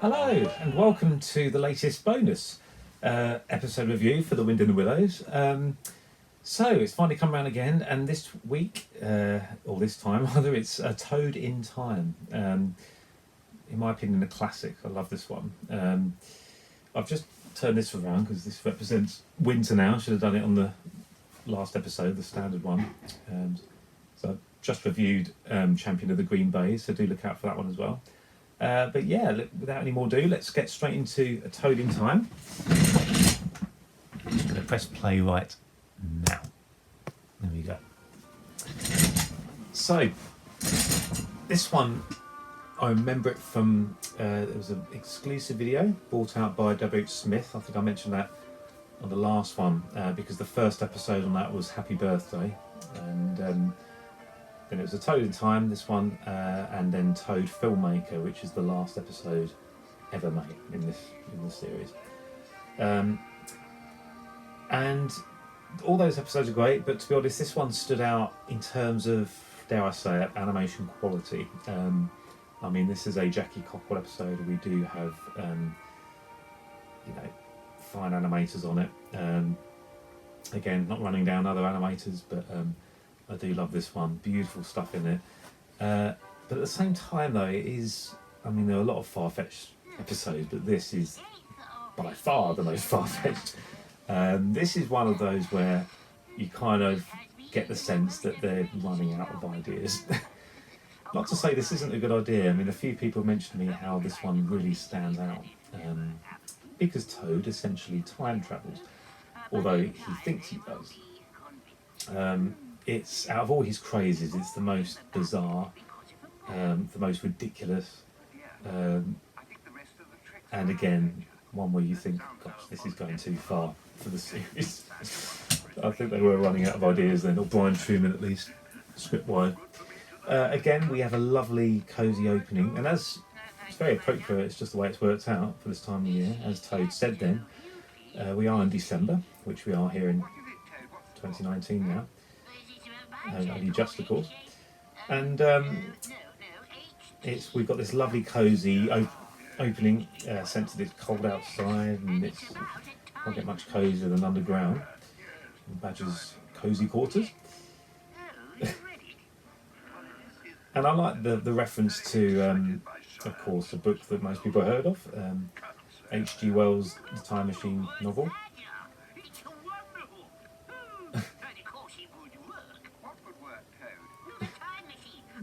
Hello and welcome to the latest bonus episode review for The Wind in the Willows. So it's finally come around again, and this week, or this time rather, it's a Toad in Time. In my opinion, a classic. I love this one. I've just turned this around because this represents winter now. I should have done it on the last episode, the standard one. So I've just reviewed Champion of the Green Bay, so do look out for that one as well. But yeah, without any more ado, let's get straight into A Toad in Time. I'm just going to press play right now. There we go. So, this one, I remember it from, it was an exclusive video brought out by WHSmith. I think I mentioned that on the last one, because the first episode on that was Happy Birthday. And then it was A Toad in Time, this one, and then Toad Filmmaker, which is the last episode ever made in this series. And all those episodes are great, but to be honest, this one stood out in terms of, dare I say it, animation quality. I mean, this is a Jackie Cockwell episode. We do have, fine animators on it. Again, not running down other animators, but I do love this one. Beautiful stuff in it. But at the same time, though, it is... I mean, there are a lot of far-fetched episodes, but this is by far the most far-fetched. This is one of those where you kind of get the sense that they're running out of ideas. Not to say this isn't a good idea. I mean, a few people mentioned to me how this one really stands out. Because Toad essentially time travels, although he thinks he does. It's, out of all his crazes, it's the most bizarre, the most ridiculous, and again, one where you think, gosh, this is going too far for the series. I think they were running out of ideas then, or Brian Truman at least, script-wise. Again, we have a lovely, cosy opening, and as it's very appropriate, it's just the way it's worked out for this time of year. As Toad said then, we are in December, which we are here in 2019 now. Only just, of course, and we've got this lovely cosy opening, sense that it's cold outside and it's can't get much cosier than underground in Badger's cosy quarters. And I like the reference to, of course, a book that most people have heard of, H.G. Wells' The Time Machine novel.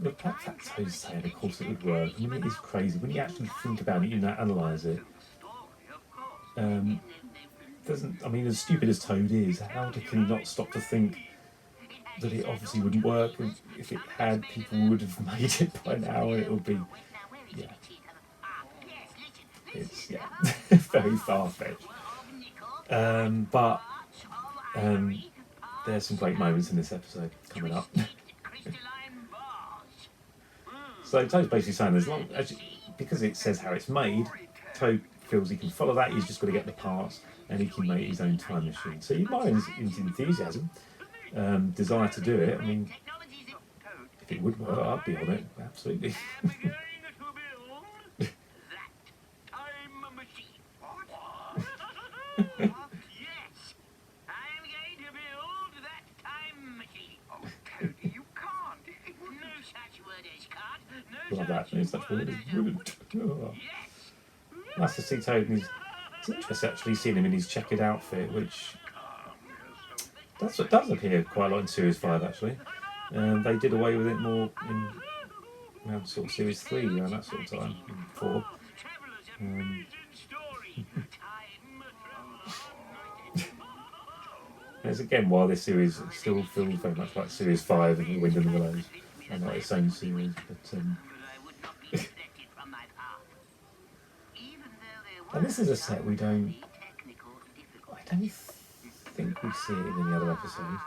The fact that Toad's saying, of course, it would work. I mean, it is crazy. When you actually think about it, you analyse it. Doesn't. I mean, as stupid as Toad is, how can he not stop to think that it obviously wouldn't work? And if it had, people would have made it by now, and it would be, yeah. It's very far-fetched. But there's some great moments in this episode coming up. So Toad's basically saying, as long as because it says how it's made, Toad feels he can follow that. He's just got to get the parts, and he can make his own time machine. So you admire his enthusiasm, desire to do it. I mean, if it would work, I'd be on it absolutely. Love that. No such word as wouldn't. Oh. Nice to see Toad in his... It's interesting actually seeing him in his checkered outfit, which does appear quite a lot in Series 5 actually. They did away with it more in around sort of Series 3, around that sort of time, 4. As again, while this series still feels very much like Series 5 of The Wind in the Willows, and not its own series, but and this is a set I don't think we see it in any other episodes.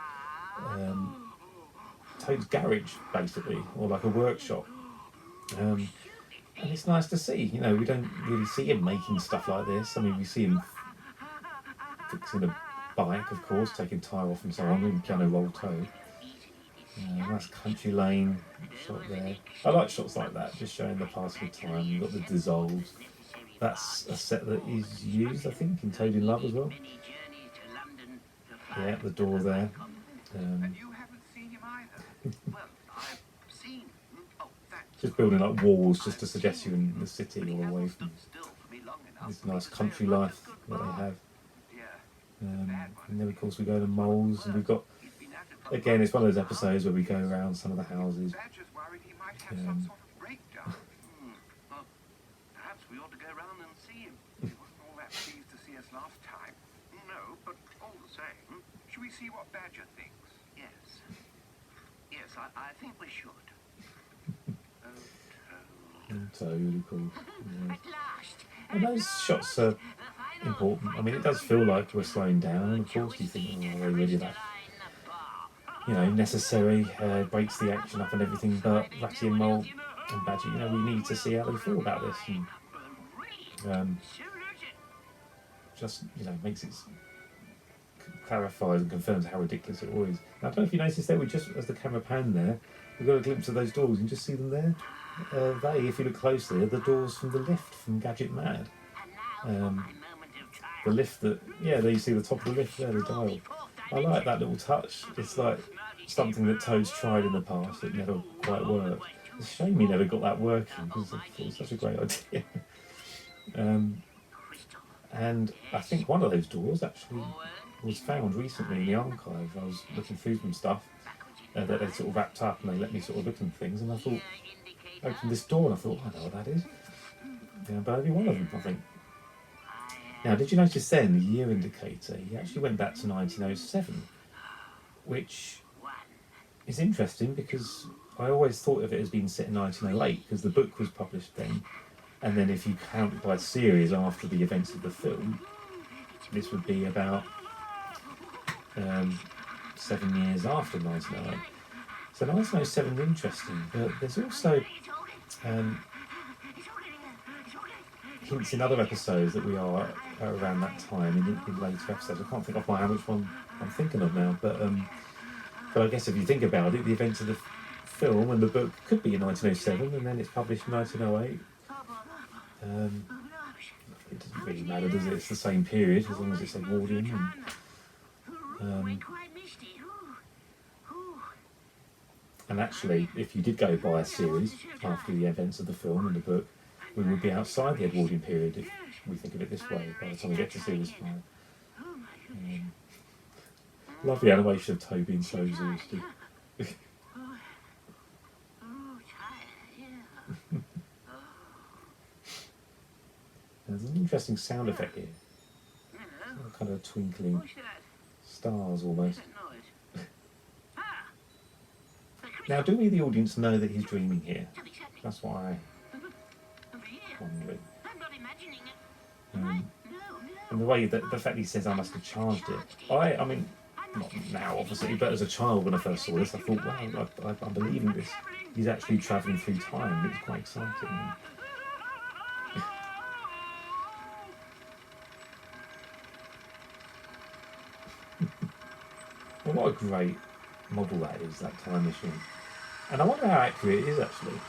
Toad's garage, basically, or like a workshop. And it's nice to see, we don't really see him making stuff like this. I mean, we see him fixing a bike, of course, taking tyre off and so on, in Piano Roll Toad. Nice country lane shot there. I like shots like that, just showing the passing of time. You've got the dissolves. That's a set that is used, I think, in Toad in Love as well. Yeah, the door there. Just building like walls just to suggest you're in the city or away from this nice country life that they have. And then of course we go to moles, and we've got, again, it's one of those episodes where we go around some of the houses. Perhaps we ought to go round and see him. He wasn't all that pleased to see us last time. No, but all the same, should we see what Badger thinks? Yes. Yes, I think we should. Toad, of course. Yeah. And those shots are important. I mean, it does feel like we're slowing down, and of course you think, oh, are they really that, necessary, breaks the action up and everything, but Ratty and Mole and Badger, we need to see how they feel about this, and just, makes it, clarifies and confirms how ridiculous it all is. Now, I don't know if you noticed there, we just, as the camera panned there, we got a glimpse of those doors. You can just see them there. If you look closely, are the doors from the lift from Gadget Mad. The lift that, there you see the top of the lift there, the dial. I like that little touch. It's like something that Toad's tried in the past that never quite worked. It's a shame he never got that working, because it was such a great idea. And I think one of those doors actually was found recently in the archive. I was looking through some stuff that they sort of wrapped up, and they let me sort of look at things, and I thought, opened this door, and I thought, I know what that is. But only one of them, I think. Now, did you notice then, the year indicator, he actually went back to 1907, which is interesting because I always thought of it as being set in 1908, because the book was published then, and then if you count it by series after the events of the film, this would be about 7 years after 1908. So 1907 is interesting, but there's also hints in other episodes that we are around that time in later episodes. I can't think off my hand which one I'm thinking of now, but I guess if you think about it, the events of the film and the book could be in 1907, and then it's published in 1908. It doesn't really matter, does it? It's the same period as long as it's Edwardian. And actually, if you did go by a series after the events of the film and the book, we would be outside the Edwardian period if we think of it this way, by the time we get to series 5. Love the animation of Toad being so exhausted. There's an interesting sound effect here. Kind of twinkling stars almost. Now, do we, the audience, know that he's dreaming here? That's what I'm wondering. And the way that the fact he says I must have charged it. I mean, not now obviously, but as a child when I first saw this, I thought, wow, I'm believing this. He's actually travelling through time. It was quite exciting. Well, what a great model that is, that time machine. And I wonder how accurate it is actually.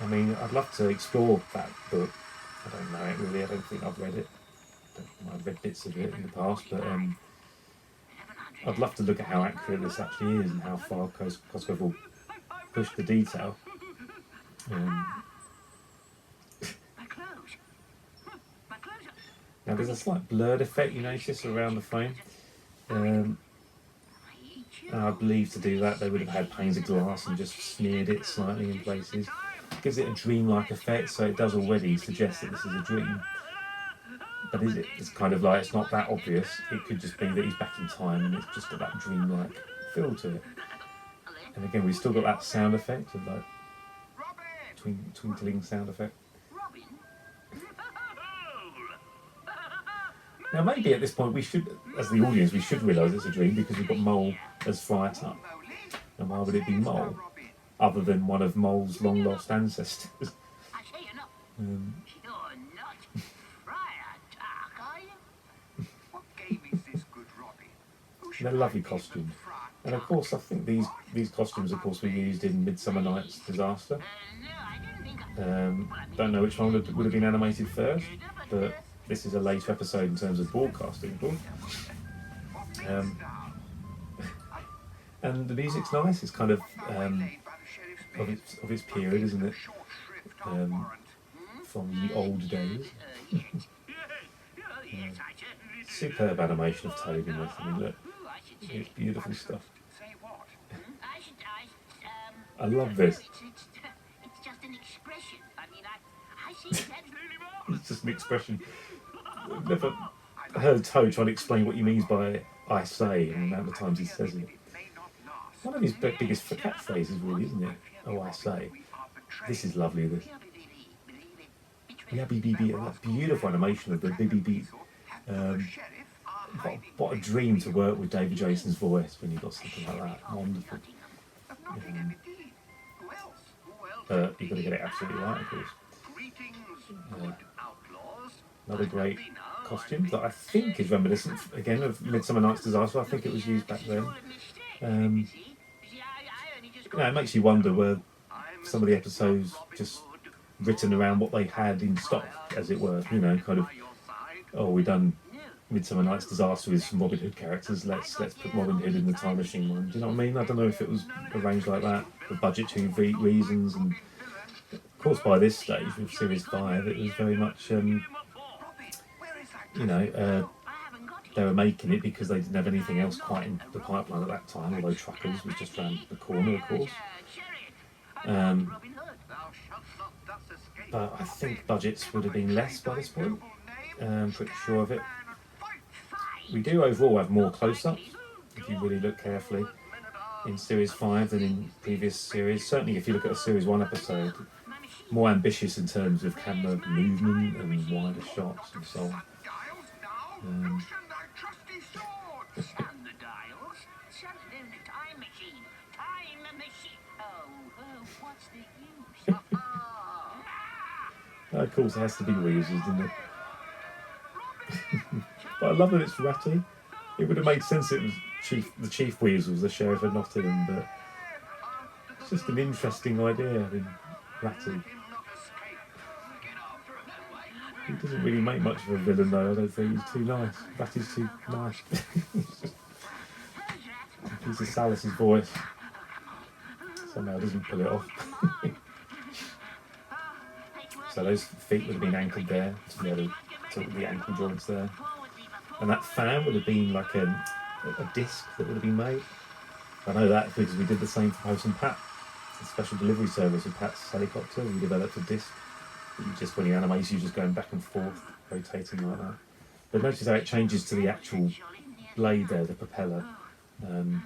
I mean, I'd love to explore that book. I don't know it really, I don't think I've read it. I've read bits of it in the past, but I'd love to look at how accurate this actually is and how far Cosgrove Hall pushed the detail. Now there's a slight blurred effect, you notice, around the frame. And I believe to do that they would have had panes of glass and just smeared it slightly in places. Gives it a dreamlike effect, so it does already suggest that this is a dream. But is it? It's kind of like, it's not that obvious. It could just be that he's back in time and it's just got that dreamlike feel to it. And again, we've still got that sound effect of like twinkling sound effect. Now maybe at this point we should, as the audience, we should realise it's a dream because we've got Mole as Friar Tuck. And why would it be Mole, other than one of Mole's long lost ancestors? They're lovely costumes. And of course I think these costumes of course were used in Midsummer Night's Disaster. Don't know which one would have been animated first. but this is a later episode in terms of broadcasting. And the music's nice. It's kind of its period, isn't it? From the old days. Superb animation of Toad in this. I mean, look, it's beautiful stuff. I love this. It's just an expression. I mean, I see that. It's just an expression. I've never heard Toad trying to explain what he means by "I say" and the amount of times he says it. One of his biggest catchphrases, really, isn't it? "Oh, I say." This is lovely. This. Yeah, BBB. That beautiful animation of the BBB. What a dream to work with David Jason's voice when you got something like that. Wonderful. But you've got to get it absolutely right, of course. Another great costume that I think is reminiscent, again, of Midsummer Night's Disaster. I think it was used back then. It makes you wonder, were some of the episodes just written around what they had in stock, as it were, kind of, oh, we've done Midsummer Night's Disaster with some Robin Hood characters, let's put Robin Hood in the Time Machine one. Do you know what I mean? I don't know if it was arranged like that for budgetary reasons, and of course by this stage with Series 5 it was very much, they were making it because they didn't have anything else quite in the pipeline at that time, although Truckers was just round the corner, of course. But I think budgets would have been less by this point. I'm pretty sure of it. We do overall have more close-ups, if you really look carefully, in Series 5 than in previous series. Certainly if you look at a Series 1 episode, more ambitious in terms of camera movement and wider shots and so on. Of course, it has to be weasels, doesn't it? But I love that it's Ratty. It would have made sense it was the Chief Weasel was the Sheriff of Nottingham, but it's just an interesting idea having Ratty. He doesn't really make much of a villain though, I don't think. He's too nice. Ratty's too nice. He's Salus's voice. Somehow doesn't pull it off. So those feet would have been anchored there to be able to tilt the ankle joints there. And that fan would have been like a disc that would have been made. I know that because we did the same for Post and Pat. The special delivery service with Pat's helicopter. We developed a disc that you just, when you animate, you're just going back and forth, rotating like that. But notice how it changes to the actual blade there, the propeller. You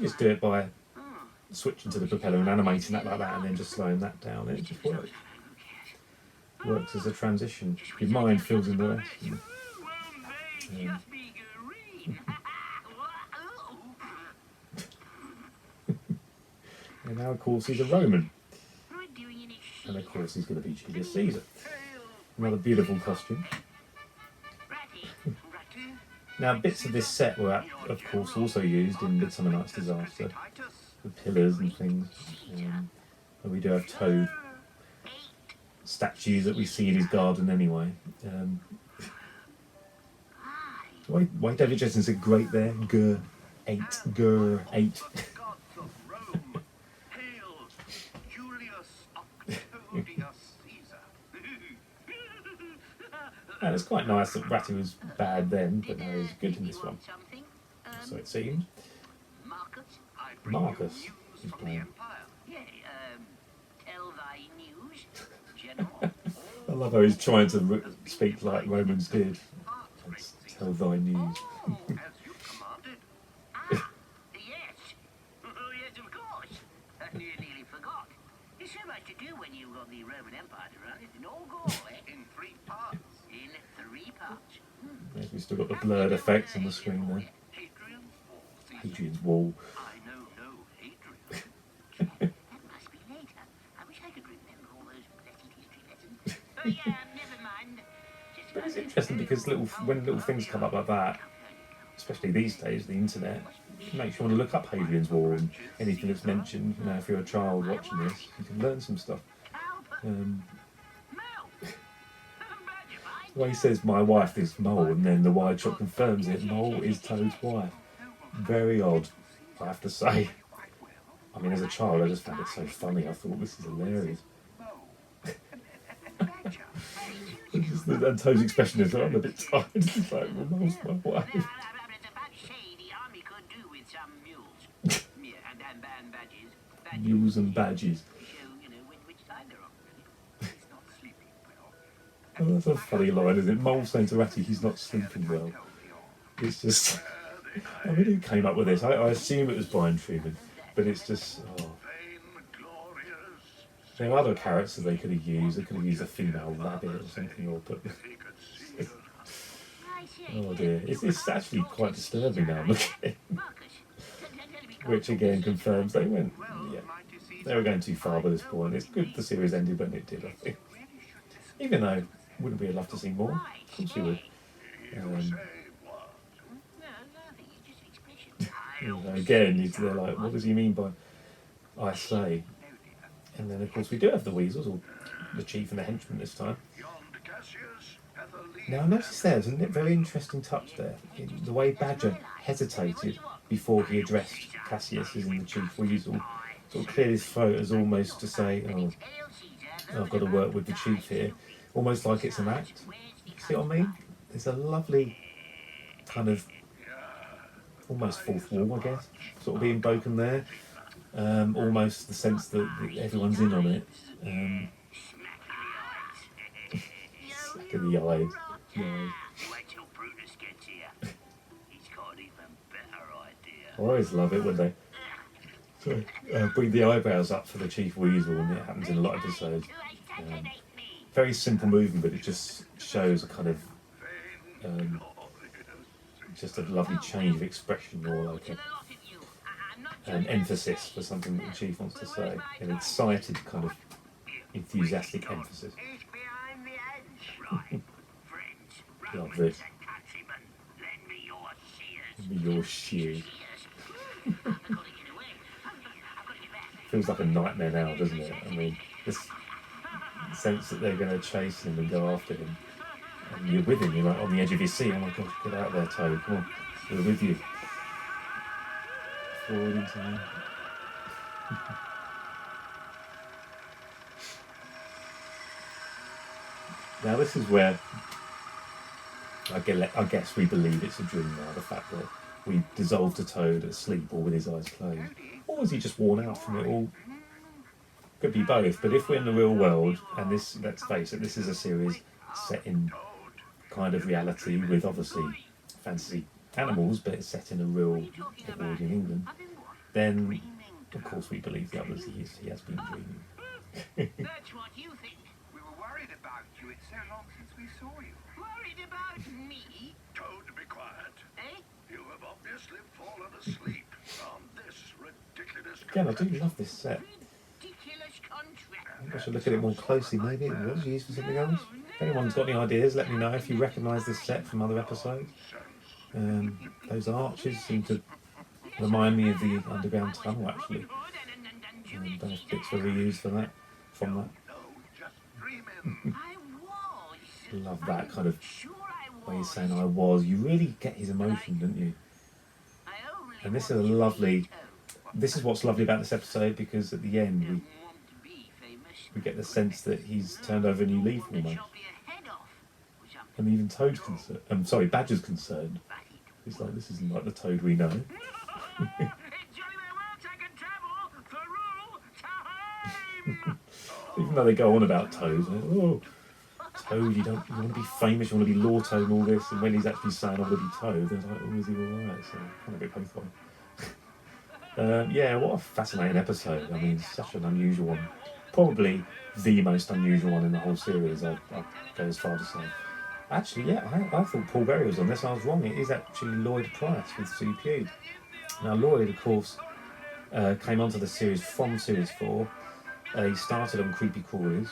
just do it by switching to the propeller and animating that like that, and then just slowing that down. It just works. Works as a transition. Your mind fills in the rest. And now, of course, he's a Roman. And of course, he's going to be Julius Caesar. Another beautiful costume. Now, bits of this set were, of course, also used in Midsummer Night's Disaster. The pillars and things. And we do have Toad statues that we see in his garden anyway. Why David Jason said great there? Grr 8. Grr 8. And it's quite nice that Ratty was bad then, but now he's good in this one. So it seems. Marcus is playing. I love how he's trying to speak like Romans did. Let's tell thy news. There's so much to do when you've got the Roman Empire to run. It's an all go, in 3 parts. In 3 parts. Yes, we've still got the blurred effects on the screen there. Hadrian's Wall. I know no Hadrian. That must be later. I wish I could remember all those blessed history lessons. Oh yeah, never mind. But it's interesting because when little things come up like that, especially these days, the internet, it makes you want to look up Hadrian's Wall and anything that's mentioned. You know, if you're a child watching this, you can learn some stuff. The way he says, my wife is Mole, and then the wide shot confirms it, Mole is Toad's wife. Very odd, I have to say. I mean, as a child, I just found it so funny. I thought, this is hilarious. And Toad's expression is, I'm a bit tired. It's like, well, Mole's my wife. It's about say the army could do with some mules. Yeah, and badges. Mules and badges. Show, you know, which side they're on, really. He's not sleeping well. Oh, that's a funny line, isn't it? Mole saying to Ratty, he's not sleeping well. It's just... I mean, who came up with this? I assume it was Brian Truman, but it's just... Oh. There are other characters they could have used. They could have used a female rabbit or something, or put... Oh dear. It's actually quite disturbing now, look at it. Which again confirms they went... Yeah, they were going too far by this point. It's good the series ended when it did, I think. Even though, wouldn't we have loved to see more? Of course we would. You know, again, they're like, what does he mean by I say? And then, of course, we do have the weasels, or the chief and the henchman this time. Now, I noticed there's a very interesting touch there. In the way Badger hesitated before he addressed Cassius as in the chief weasel, sort of cleared his throat as almost to say, oh, I've got to work with the chief here. Almost like it's an act. See what I mean? There's a lovely kind of almost fourth wall, I guess, sort of being broken there. Almost the sense that everyone's in on it. Look at the eyes. Wait till Brutus gets here. He's got an even better idea. I always love it when they bring the eyebrows up for the Chief Weasel, and it happens in a lot of episodes. Very simple movement, but it just shows a kind of just a lovely change of expression, or like an emphasis for something that the Chief wants to say, an excited kind of enthusiastic emphasis. Love it. Lend me your shears. Feels like a nightmare now, doesn't it? I mean, this sense that they're going to chase him and go after him, and you're with him, you're like on the edge of your seat. Oh my gosh, get out there, Toad, come on, we're with you. Forward in time. Now this is where I guess we believe it's a dream now, the fact that we dissolved a Toad asleep or with his eyes closed. Or is he just worn out from it all? Could be both, but if we're in the real world, and this, let's face it, this is a series set in kind of reality with obviously fantasy animals, but it's set in a real Edwardian England, then of course we believe the others, he has been dreaming. That's what you think. We were worried about you. It's so long since we saw you. Worried about me? Toad, be quiet. Eh? You have obviously fallen asleep on this ridiculous Again, I do love this set. Ridiculous contract. I think I should look at it more closely, maybe it was used for something else. If anyone's got any ideas, let me know if you recognise this set from other episodes. Those arches seem to remind me of the underground tunnel, actually. Those bits were reused for that, from that. I was. Love that kind of Sure I was. way he's saying I was. You really get his emotion, don't you? I only And this is a want to be lovely... Toad. This is what's lovely about this episode, because at the end Don't we want to be famous. get the sense that he's turned over a new leaf Want to almost. chop your head off or something. And even Toad's concerned. Badger's concerned. He's like, this isn't like the Toad we know. Even though they go on about Toad, like, oh, Toad, you want to be famous, you want to be Law Toad and all this, and when he's actually saying I want to be Toad, they're like, oh, is he alright? So kind of a bit both ways. Yeah, what a fascinating episode. I mean, such an unusual one. Probably the most unusual one in the whole series, I'd go as far to say. Actually, yeah, I thought Paul Berry was on this. I was wrong. It is actually Lloyd Price with Sue Pugh. Now, Lloyd, of course, came onto the series from Series 4. He started on Creepy Crawlies,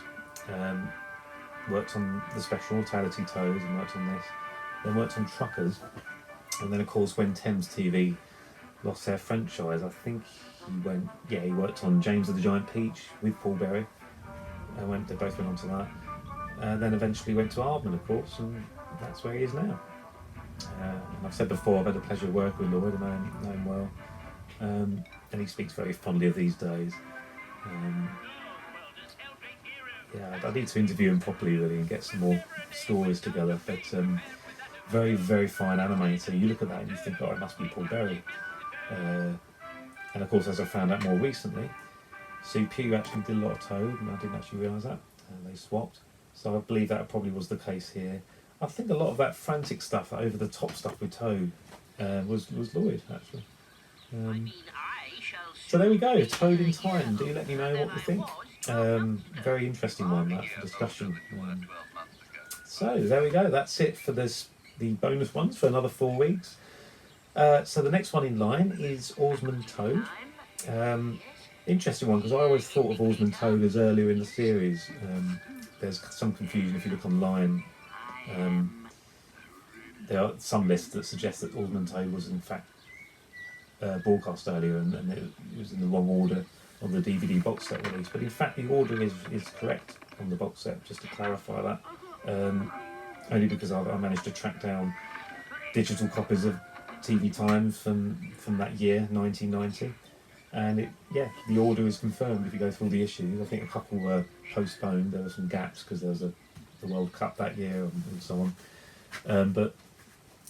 worked on the special Mortality Toads and worked on this. Then worked on Truckers. And then, of course, when Thames TV lost their franchise, I think he worked on James of the Giant Peach with Paul Berry. They both went on to that. then eventually went to Ardman, of course, and that's where he is now. And I've said before, I've had the pleasure of working with Lloyd, and I know him well, and he speaks very fondly of these days. Yeah, I need to interview him properly really and get some more stories together, but very, very fine animator. You look at that and you think, oh, it must be Paul Berry. And of course, as I found out more recently, Sue Pugh actually did a lot of Toad, and I didn't actually realise that. They swapped, so I believe that probably was the case here. I think a lot of that frantic stuff, over the top stuff with Toad, was Lloyd actually. So there we go, Toad in Time. Do let me know what you think. Very interesting one, that, for discussion. So there we go. That's it for the bonus ones for another 4 weeks. So the next one in line is Oarsman Toad. Interesting one, because I always thought of Oarsman Toad as earlier in the series. There's some confusion if you look online. There are some lists that suggest that Oarsman Toad was in fact broadcast earlier, and it was in the wrong order on the DVD box set release. But in fact, the order is correct on the box set, just to clarify that. Only because I managed to track down digital copies of TV Time from that year, 1990. And the order is confirmed if you go through all the issues. I think a couple were postponed. There were some gaps because there was the World Cup that year and so on. But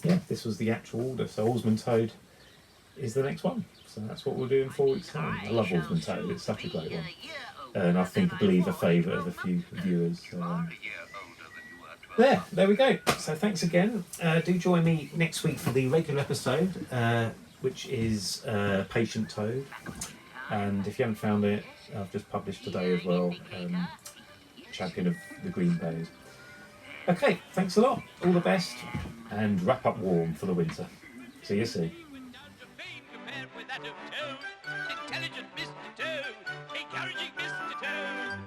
yeah, this was the actual order. So Oarsman Toad is the next one. So that's what we'll do in 4 weeks' time. I love Oarsman Toad. It's such a great one. And I believe a favourite of a few viewers. There we go. So thanks again. Do join me next week for the regular episode, which is Patient Toad. And if you haven't found it, I've just published today as well, Champion of the Green Bayes. Okay, thanks a lot. All the best, and wrap up warm for the winter. See you soon. Intelligent Mr. Toad, encouraging Mr. Toad.